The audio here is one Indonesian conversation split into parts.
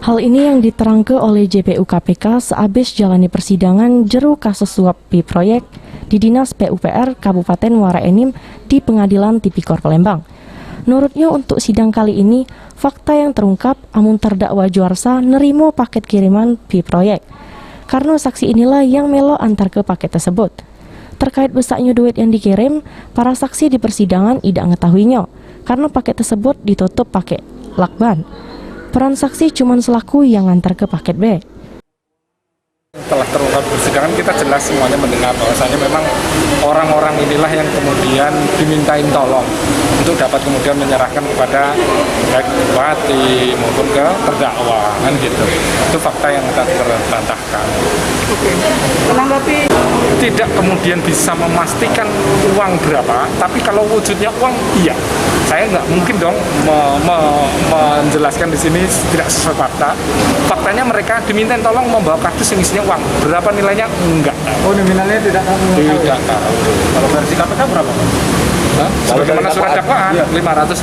Hal ini yang diterangkan oleh JPU KPK sehabis jalani persidangan jeru kasus suap proyek di Dinas PUPR Kabupaten Muara Enim di Pengadilan Tipikor Palembang. Menurutnya untuk sidang kali ini, fakta yang terungkap amun terdakwa Juarsa nerimo paket kiriman proyek. Karena saksi inilah yang melo antar ke paket tersebut. Terkait besarnya duit yang dikirim, para saksi di persidangan tidak mengetahuinya karena paket tersebut ditutup pakai lakban. Peran saksi cuma selaku yang ngantar ke paket B. Setelah terungkap persidangan, kita jelas semuanya mendengar bahwasanya memang orang-orang inilah yang kemudian dimintain tolong untuk dapat kemudian menyerahkan kepada baik bupati maupun ke terdakwa, kan gitu. Itu fakta yang kita terbantahkan. Oke. Menanggapi tidak kemudian bisa memastikan uang berapa, tapi kalau wujudnya uang, iya. Saya nggak mungkin dong menjelaskan di sini tidak sesuai fakta. Faktanya mereka dimintain tolong membawa kardus yang isinya uang. Berapa nilainya? Enggak. oh nominalnya tidak tahu. Tidak tahu. Kalau versi KPK berapa? Sebagaimana surat dakwaan, 500.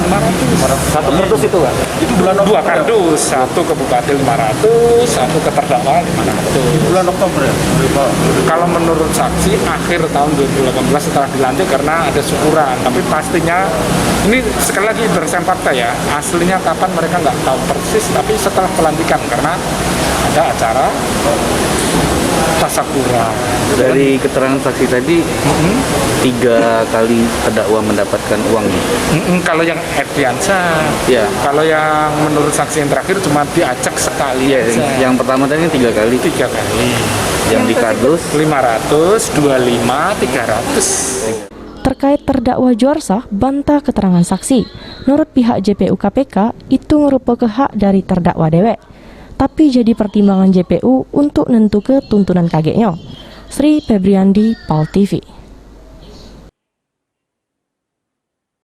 Satu kardus itu kan? Itu Dua kardus, satu ke bupati 500, satu ke terdakwa 500. bulan Oktober ya? Kalau menurut saksi, akhir tahun 2018 setelah dilantik karena ada syukuran. Tapi pastinya, ini sekali lagi berdasarkan fakta ya, aslinya kapan mereka nggak tahu persis, tapi setelah pelantikan karena ada acara tasyakuran. Dari keterangan saksi tadi, 3 kali terdakwa mendapatkan uang. Kalau yang Edriansa, Ya. kalau yang menurut saksi yang terakhir cuma diacak sekali. Iya, aja. yang pertama tadi 3 kali. 3 kali. Yang di kardus 500, 25, 300. Terkait terdakwa Juarsa bantah keterangan saksi. Menurut pihak JPU KPK, itu merupakan hak dari terdakwa dewek. Tapi jadi pertimbangan JPU untuk nentu ke tuntunan KG-nya. Sri Febriandi, PAL TV.